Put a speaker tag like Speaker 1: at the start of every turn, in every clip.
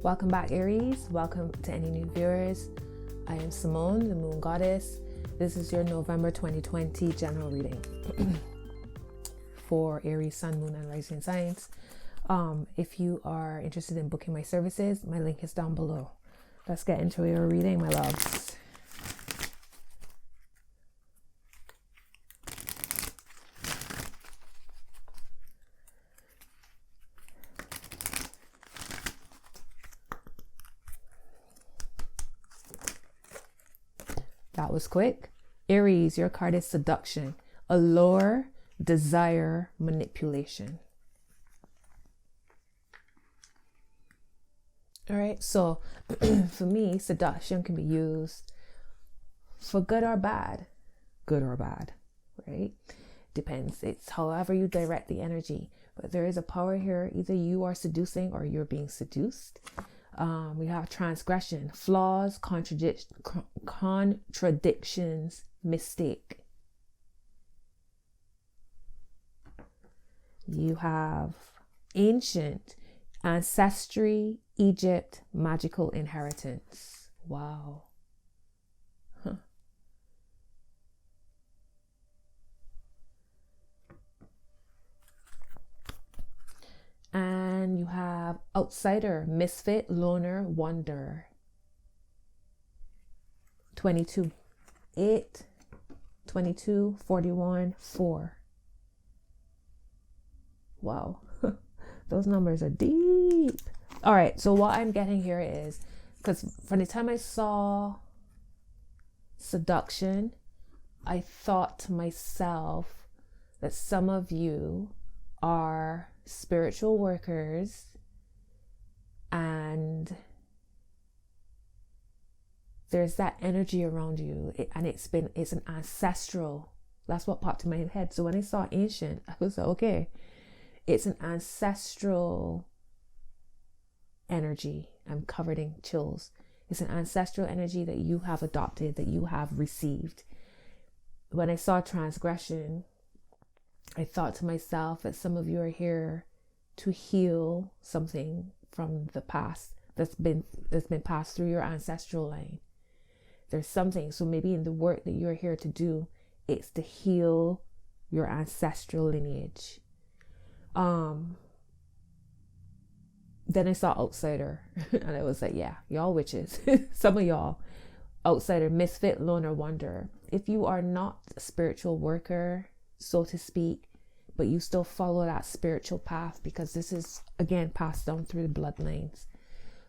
Speaker 1: Welcome back, Aries. Welcome to any new viewers. I am Simone, the Moon Goddess. This is your November 2020 general reading for Aries, Sun, Moon, and Rising signs. If you are interested in booking my services, my link is down below. Let's get into your reading, my loves. That was quick. Aries, your card is seduction, allure, desire, manipulation. All right, so for me, seduction can be used for good or bad, right? Depends. It's however you direct the energy, but there is a power here. Either you are seducing or you're being seduced. We have transgression, flaws, contradictions, mistake. You have ancient, ancestry, Egypt, magical inheritance. Wow. Huh. And you have outsider, misfit, loner, wonder. 22, 8, 22, 41, 4. Wow. Those numbers are deep. All right. So what I'm getting here is, because from the time I saw seduction, I thought to myself that some of you are spiritual workers and there's that energy around you, and it's an ancestral. That's what popped in my head. So when I saw ancient, I was like, okay, it's an ancestral energy. I'm covered in chills. It's an ancestral energy that you have adopted, that you have received. When I saw transgression, I thought to myself that some of you are here to heal something from the past that's been passed through your ancestral line. There's something. So maybe in the work that you're here to do, it's to heal your ancestral lineage. Then I saw outsider and I was like, yeah, y'all witches. Some of y'all outsider, misfit, loner, wonder. If you are not a spiritual worker, so to speak, but you still follow that spiritual path, because this is again passed down through the bloodlines.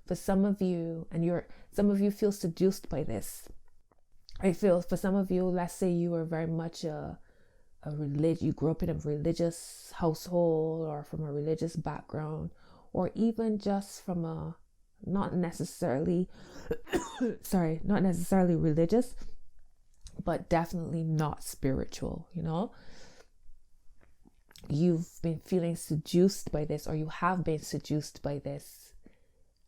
Speaker 1: For some of you, and some of you feel seduced by this. I feel for some of you, let's say you were very much you grew up in a religious household or from a religious background, or even just from a not necessarily religious, but definitely not spiritual, You've been feeling seduced by this, or you have been seduced by this.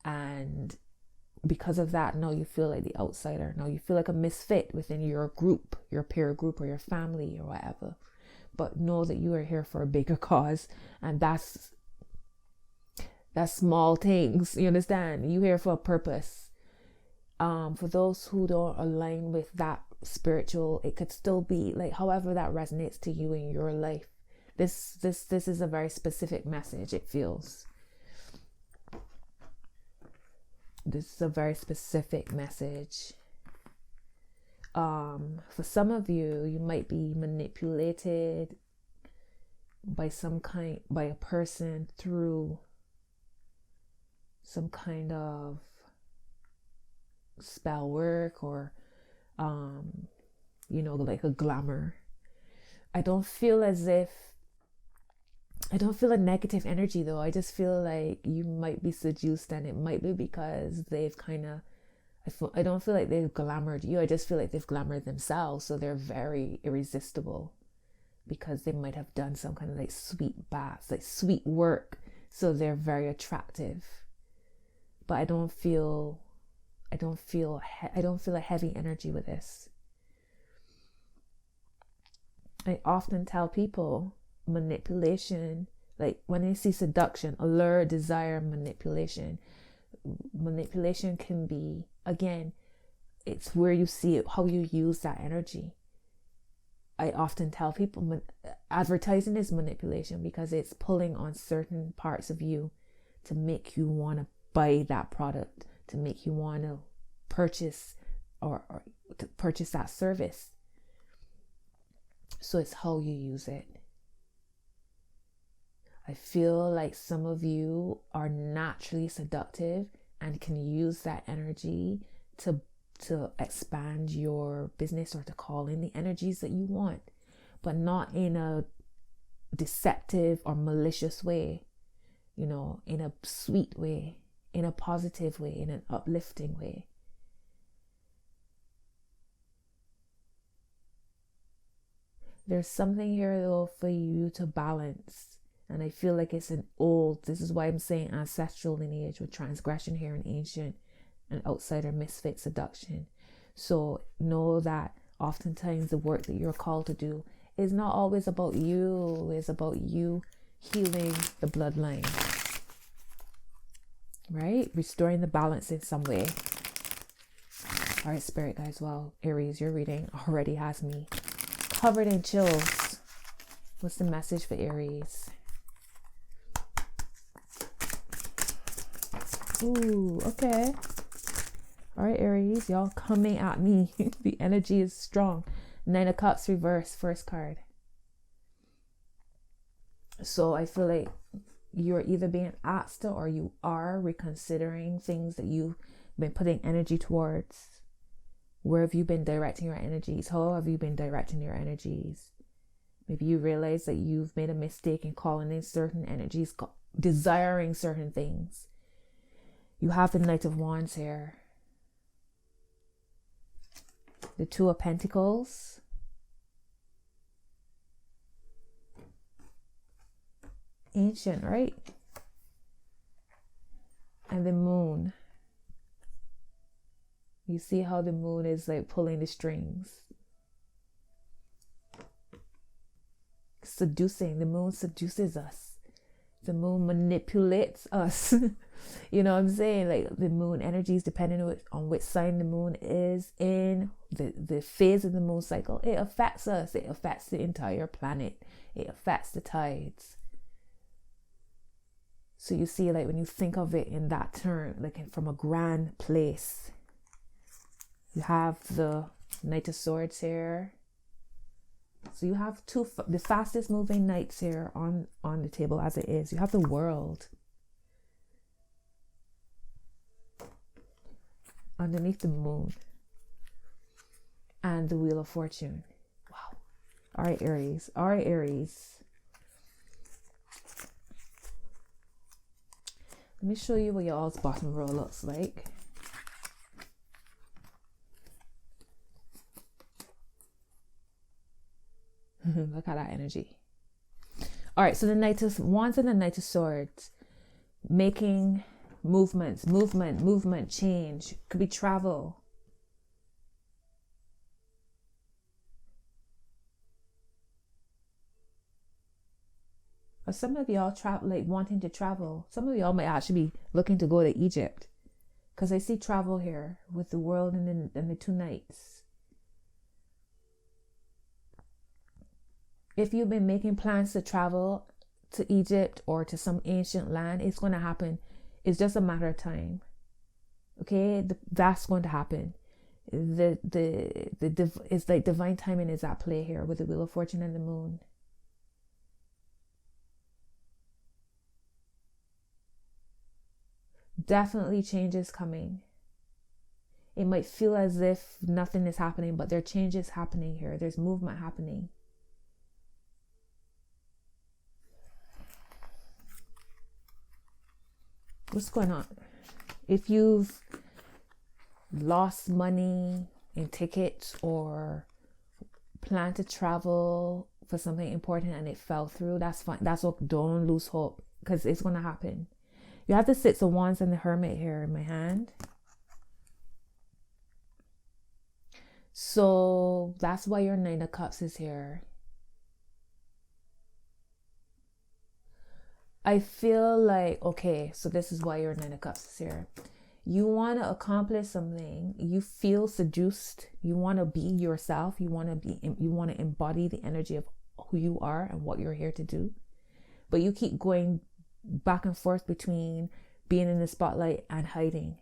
Speaker 1: And because of that, now you feel like the outsider. Now you feel like a misfit within your group, your peer group, or your family, or whatever. But know that you are here for a bigger cause. And that's small things. You understand? You're here for a purpose. For those who don't align with that spiritual, it could still be like, however that resonates to you in your life. This is a very specific message, it feels. This is a very specific message. For some of you, you might be manipulated by a person through some kind of spell work or, like a glamour. I don't feel a negative energy though. I just feel like you might be seduced, and it might be because they've I don't feel like they've glamored you. I just feel like they've glamored themselves. So they're very irresistible because they might have done some kind of like sweet baths, like sweet work. So they're very attractive. But I don't feel a heavy energy with this. I often tell people manipulation, like when I see seduction, allure, desire, manipulation, Manipulation can be, again, it's where you see it, how you use that energy. I often tell people advertising is manipulation because it's pulling on certain parts of you to make you want to buy that product, to make you want to purchase or to purchase that service. So it's how you use it. I feel like some of you are naturally seductive and can use that energy to expand your business or to call in the energies that you want, but not in a deceptive or malicious way, in a sweet way, in a positive way, in an uplifting way. There's something here though for you to balance. And I feel like it's this is why I'm saying ancestral lineage with transgression here in ancient and outsider misfit seduction. So know that oftentimes the work that you're called to do is not always about you. It's about you healing the bloodline, right? Restoring the balance in some way. All right, spirit guys. Well, Aries, your reading already has me covered in chills. What's the message for Aries? Ooh, okay. All right, Aries, y'all coming at me. The energy is strong. 9 of Cups reverse, first card. So I feel like you're either being asked to, or you are reconsidering things that you've been putting energy towards. Where have you been directing your energies? How have you been directing your energies? Maybe you realize that you've made a mistake in calling in certain energies, desiring certain things. You have the Knight of Wands here. The Two of Pentacles. Ancient, right? And the Moon. You see how the Moon is like pulling the strings. Seducing. The Moon seduces us. The Moon manipulates us. You know what I'm saying? Like the Moon energy is depending on which sign the Moon is in, the phase of the Moon cycle. It affects us. It affects the entire planet. It affects the tides. So you see, like when you think of it in that term, like from a grand place, you have the Knight of Swords here. So you have the fastest moving knights here on the table as it is. You have the World. Underneath the Moon. And the Wheel of Fortune. Wow. All right, Aries. All right, Aries. Let me show you what y'all's bottom row looks like. Look at that energy. All right, so the Knight of Wands and the Knight of Swords. Making movement, change. Could be travel. Or some of y'all wanting to travel. Some of y'all might actually be looking to go to Egypt, because I see travel here with the World and the two Knights. If you've been making plans to travel to Egypt or to some ancient land, it's going to happen. It's just a matter of time. Okay, that's going to happen. It's like divine timing is at play here with the Wheel of Fortune and the Moon. Definitely change is coming. It might feel as if nothing is happening, but there are changes happening here. There's movement happening. What's going on? If you've lost money in tickets or plan to travel for something important and it fell through, that's fine. That's what, don't lose hope, because it's going to happen. You have the Six of Wands and the Hermit here in my hand. So that's why your Nine of Cups is here. I feel like, okay, so this is why your Nine of Cups is here. You want to accomplish something. You feel seduced. You want to be yourself. You want to embody the energy of who you are and what you're here to do. But you keep going back and forth between being in the spotlight and hiding.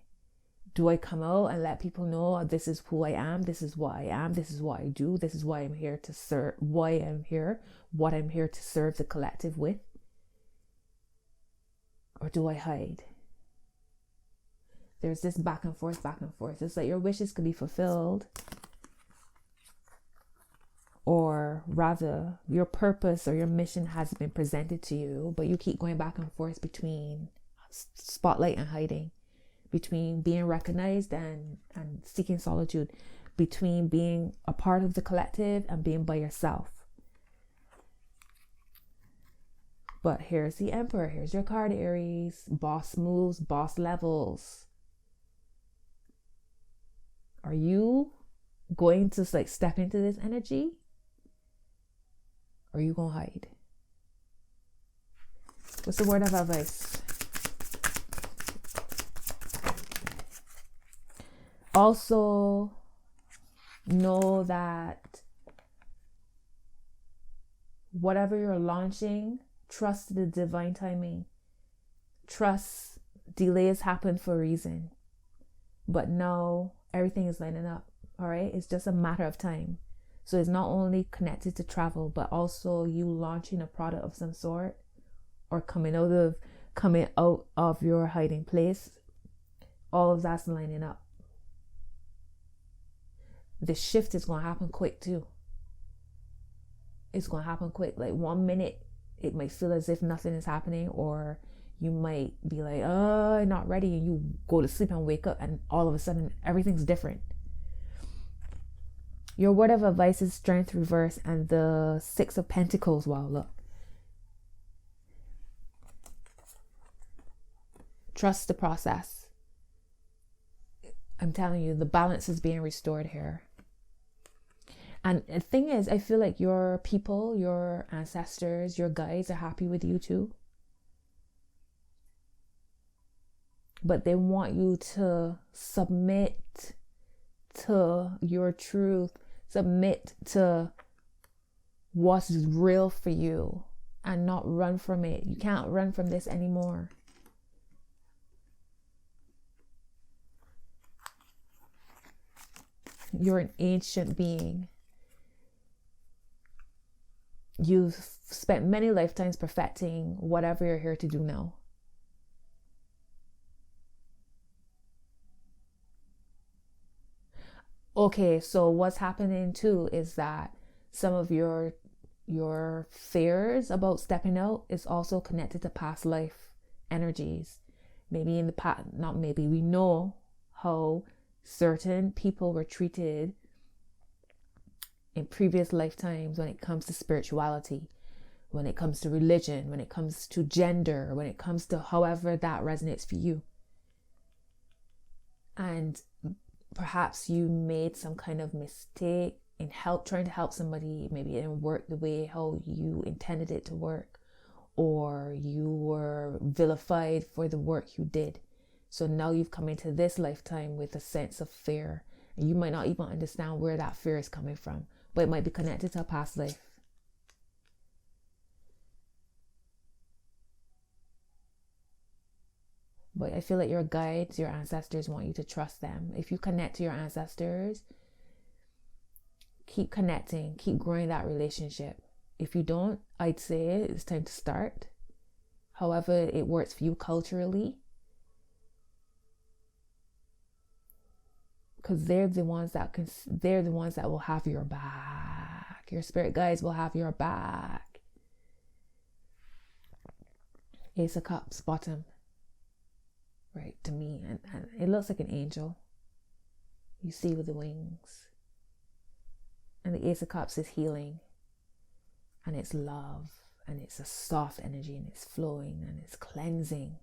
Speaker 1: Do I come out and let people know this is who I am, this is what I am, this is what I do, this is why I'm here to serve, why I'm here, what I'm here to serve the collective with? Or do I hide? There's this back and forth, back and forth. It's like your wishes could be fulfilled, or rather your purpose or your mission has been presented to you, but you keep going back and forth between spotlight and hiding, between being recognized and seeking solitude, between being a part of the collective and being by yourself. But here's the Emperor. Here's your card, Aries. Boss moves, boss levels. Are you going to like step into this energy? Or are you going to hide? What's the word of advice? Also, know that whatever you're launching, trust the divine timing. Trust delays happen for a reason. But now everything is lining up. All right. It's just a matter of time. So it's not only connected to travel, but also you launching a product of some sort, or coming out of your hiding place. All of that's lining up. The shift is going to happen quick too. It's going to happen quick. Like 1 minute, it might feel as if nothing is happening, or you might be like, oh, I'm not ready. And you go to sleep and wake up and all of a sudden everything's different. Your word of advice is strength reverse and the Six of Pentacles. Wow, look. Trust the process. I'm telling you, the balance is being restored here. And the thing is, I feel like your people, your ancestors, your guides are happy with you too. But they want you to submit to your truth, submit to what's real for you, and not run from it. You can't run from this anymore. You're an ancient being. You've spent many lifetimes perfecting whatever you're here to do now. Okay, so what's happening too is that some of your fears about stepping out is also connected to past life energies. Maybe in the past, not maybe, we know how certain people were treated in previous lifetimes when it comes to spirituality, when it comes to religion, when it comes to gender, when it comes to however that resonates for you. And perhaps you made some kind of mistake in trying to help somebody. Maybe it didn't work the way how you intended it to work, or you were vilified for the work you did. So now you've come into this lifetime with a sense of fear, and you might not even understand where that fear is coming from, but it might be connected to a past life. But I feel like your guides, your ancestors want you to trust them. If you connect to your ancestors, keep connecting, keep growing that relationship. If you don't, I'd say it's time to start. However it works for you culturally. Because they're the ones that will have your back. Your spirit guides will have your back. Ace of Cups, bottom. Right, to me, and it looks like an angel. You see with the wings. And the Ace of Cups is healing. And it's love. And it's a soft energy. And it's flowing. And it's cleansing.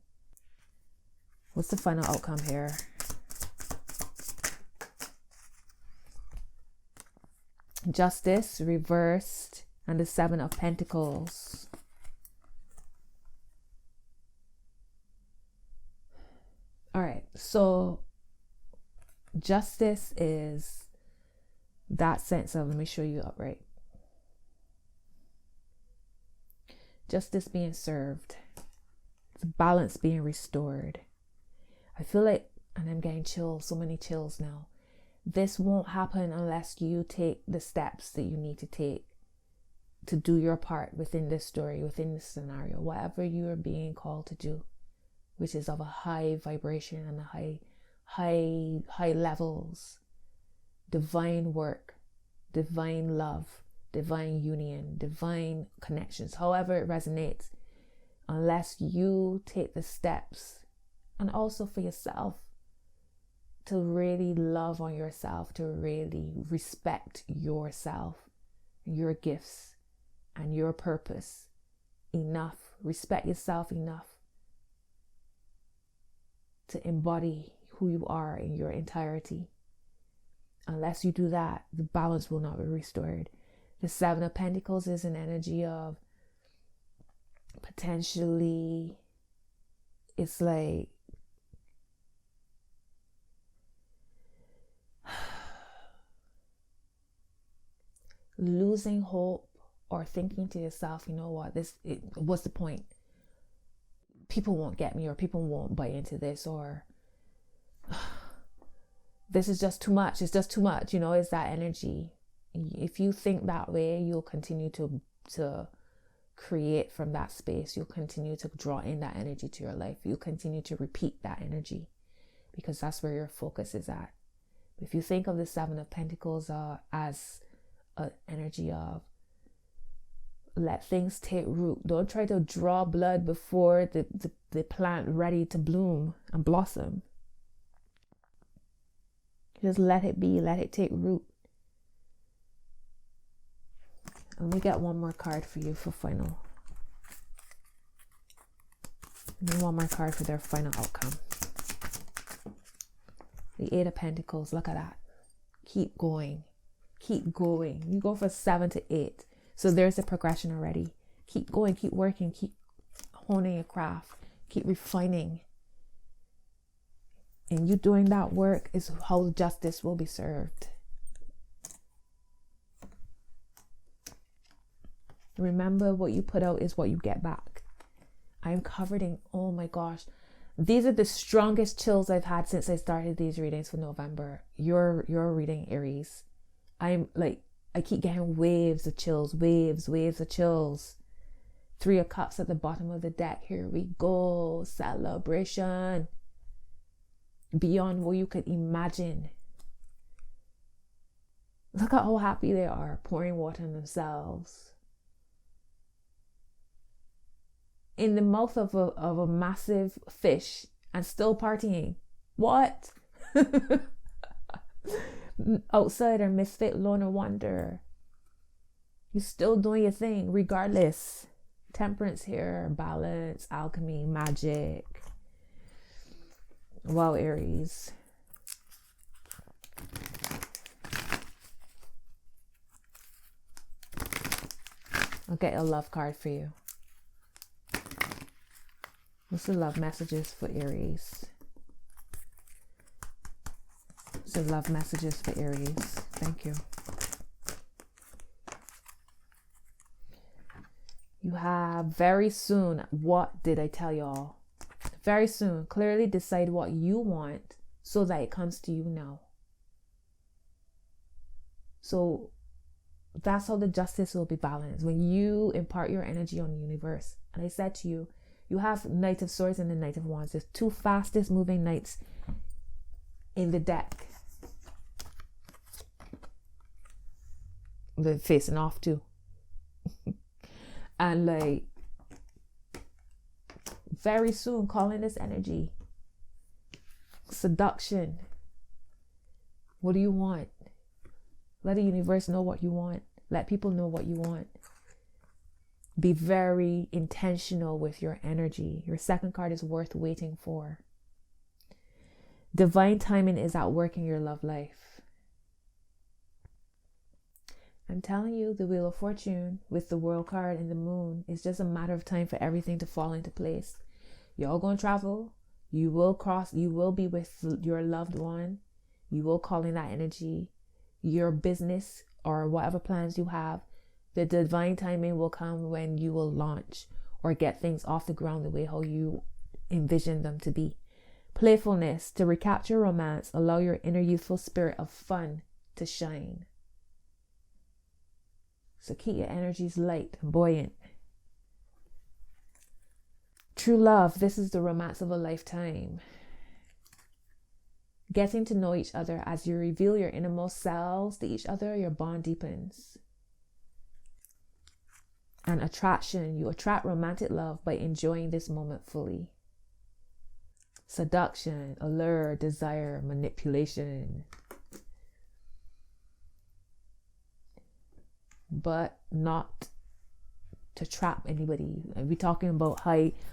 Speaker 1: What's the final outcome here? Justice reversed. And the Seven of Pentacles. So justice is that sense of, let me show you upright. Justice being served. The balance being restored. I feel like, and I'm getting chills, so many chills now. This won't happen unless you take the steps that you need to take to do your part within this story, within this scenario, whatever you are being called to do, which is of a high vibration and a high levels, divine work, divine love, divine union, divine connections, however it resonates, unless you take the steps, and also for yourself, to really love on yourself, to really respect yourself, your gifts, and your purpose enough. Respect yourself enough to embody who you are in your entirety. Unless you do that, the balance will not be restored. The Seven of Pentacles is an energy of potentially, it's like losing hope, or thinking to yourself, you know what, what's the point? People won't get me, or people won't buy into this, or this is just too much. It's just too much. It's that energy. If you think that way, you'll continue to create from that space. You'll continue to draw in that energy to your life. You'll continue to repeat that energy, because that's where your focus is at. If you think of the Seven of Pentacles as an energy of, let things take root. Don't try to draw blood before the plant ready to bloom and blossom. Just let it be. Let it take root. Let me get one more card for you for final. And then one more card for their final outcome. The Eight of Pentacles. Look at that. Keep going. Keep going. You go for 7 to 8. So there's a progression already. Keep going, keep working, keep honing your craft, keep refining. And you doing that work is how justice will be served. Remember, what you put out is what you get back. I'm covered in, oh my gosh, these are the strongest chills I've had since I started these readings for November. You're reading, Aries. I'm like, I keep getting waves of chills, waves of chills. 3 of Cups at the bottom of the deck. Here we go. Celebration. Beyond what you could imagine. Look at how happy they are, pouring water on themselves. In the mouth of a massive fish and still partying. What? Outsider, misfit, loner, wanderer. You're still doing your thing regardless. Temperance here, balance, alchemy, magic. Wow, Aries. I'll get a love card for you. What's the love messages for Aries? So love messages for Aries. Thank you. You have very soon. What did I tell y'all? Very soon. Clearly decide what you want so that it comes to you now. So that's how the justice will be balanced. When you impart your energy on the universe. And I said to you, you have Knight of Swords and the Knight of Wands. There's 2 fastest moving knights in the deck. They're facing off too. And like, very soon, calling this energy. Seduction. What do you want? Let the universe know what you want. Let people know what you want. Be very intentional with your energy. Your second card is worth waiting for. Divine timing is at work in your love life. I'm telling you, the Wheel of Fortune with the World card and the Moon is just a matter of time for everything to fall into place. Y'all gonna travel. You will be with your loved one. You will call in that energy. Your business or whatever plans you have, the divine timing will come when you will launch or get things off the ground the way how you envision them to be. Playfulness, to recapture romance, allow your inner youthful spirit of fun to shine. So keep your energies light and buoyant. True love, this is the romance of a lifetime. Getting to know each other as you reveal your innermost selves to each other, your bond deepens. And attraction, you attract romantic love by enjoying this moment fully. Seduction, allure, desire, manipulation. But not to trap anybody. We're talking about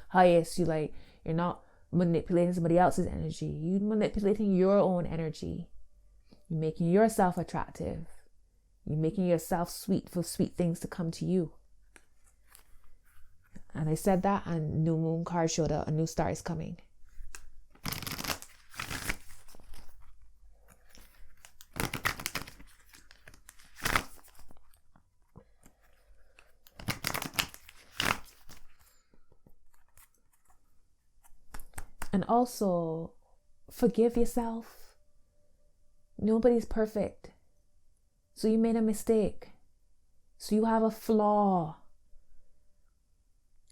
Speaker 1: highest. You're not manipulating somebody else's energy. You're manipulating your own energy. You're making yourself attractive. You're making yourself sweet for sweet things to come to you. And I said that, and new moon card showed up. A new star is coming. And also, forgive yourself. Nobody's perfect. So you made a mistake. So you have a flaw.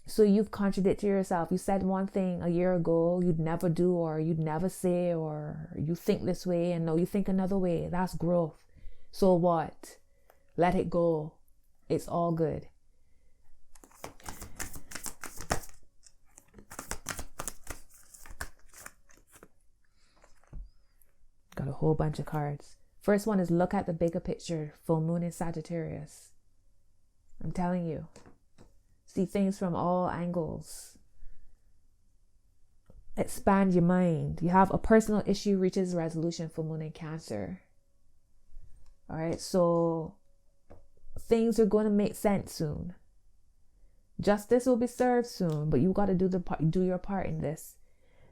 Speaker 1: So you've contradicted yourself. You said one thing a year ago you'd never do, or you'd never say, or you think this way and now you think another way. That's growth. So what? Let it go. It's all good. Got a whole bunch of cards. First one is look at the bigger picture. Full moon in Sagittarius. I'm telling you. See things from all angles. Expand your mind. You have a personal issue reaches resolution. Full moon in Cancer. All right. So things are going to make sense soon. Justice will be served soon. But you got to do your part in this.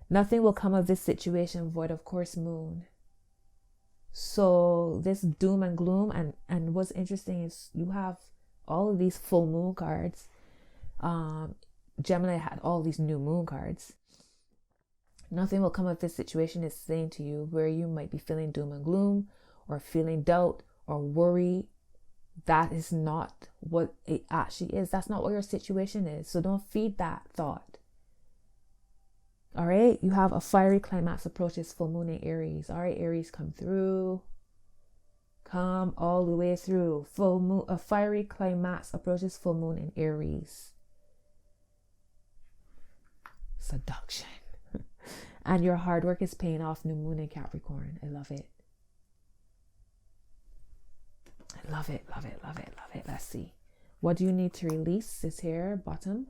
Speaker 1: Nothing will come of this situation void of course moon. So this doom and gloom, and what's interesting is you have all of these full moon cards. Gemini had all these new moon cards. Nothing will come of this situation is saying to you where you might be feeling doom and gloom or feeling doubt or worry. That is not what it actually is. That's not what your situation is. So don't feed that thought. All right, you have a fiery climax approaches full moon in Aries. All right, Aries, come through. Come all the way through. Full moon, a fiery climax approaches full moon in Aries. Seduction. And your hard work is paying off. New moon in Capricorn. I love it. I love it, love it, love it, love it. Let's see. What do you need to release? Is here, bottom.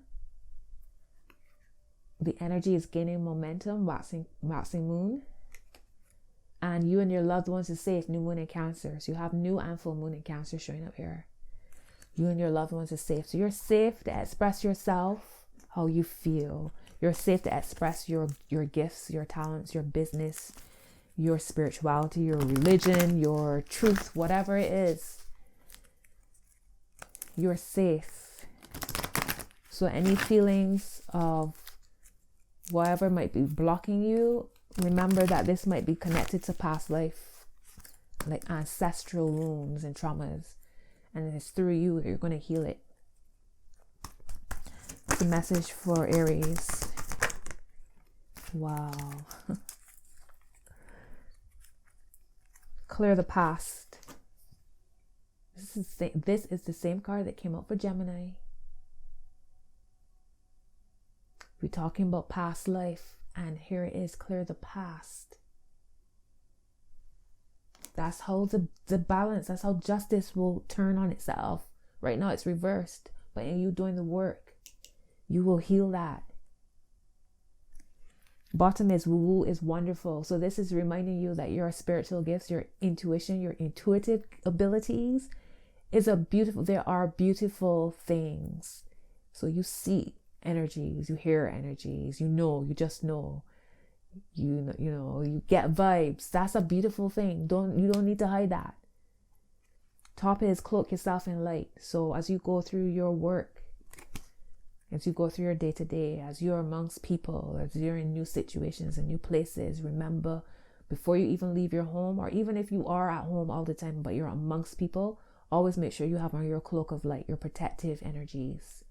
Speaker 1: The energy is gaining momentum, waxing moon. And you and your loved ones is safe. New moon in Cancer. So you have new and full moon in Cancer showing up here. You and your loved ones is safe. So you're safe to express yourself, how you feel. You're safe to express your gifts, your talents, your business, your spirituality, your religion, your truth, whatever it is. You're safe. So any feelings of whatever might be blocking you, remember that this might be connected to past life, like ancestral wounds and traumas, and it's through you that you're going to heal it. It's a message for Aries. Wow. Clear the past. This is the same card that came up for Gemini. We're talking about past life, and here it is, clear the past. That's how the balance, that's how justice will turn on itself. Right now it's reversed, but in you doing the work, you will heal that. Bottom is woo-woo is wonderful. So this is reminding you that your spiritual gifts, your intuition, your intuitive abilities there are beautiful things. So you see energies, you hear energies, you just know. You get vibes. That's a beautiful thing. You don't need to hide that. Top is cloak yourself in light. So as you go through your work, as you go through your day-to-day, as you're amongst people, as you're in new situations and new places, remember, before you even leave your home, or even if you are at home all the time but you're amongst people, always make sure you have on your cloak of light, your protective energies.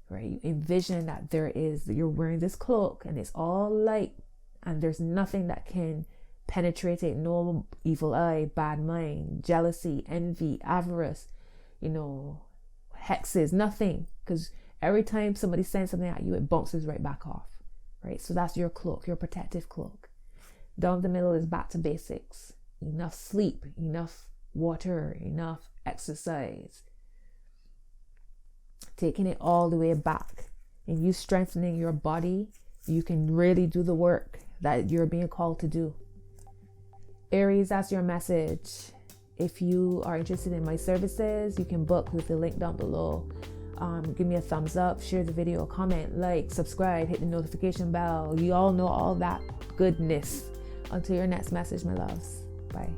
Speaker 1: Right? You envision that you're wearing this cloak and it's all light and there's nothing that can penetrate it. No evil eye, bad mind, jealousy, envy, avarice, hexes, nothing. Because every time somebody sends something at you, it bounces right back off. Right? So that's your cloak, your protective cloak. Down the middle is back to basics. Enough sleep, enough water, enough exercise. Taking it all the way back. And you strengthening your body, you can really do the work that you're being called to do. Aries, that's your message. If you are interested in my services, you can book with the link down below. Give me a thumbs up, share the video, comment, like, subscribe, hit the notification bell. You all know all that goodness. Until your next message, my loves. Bye.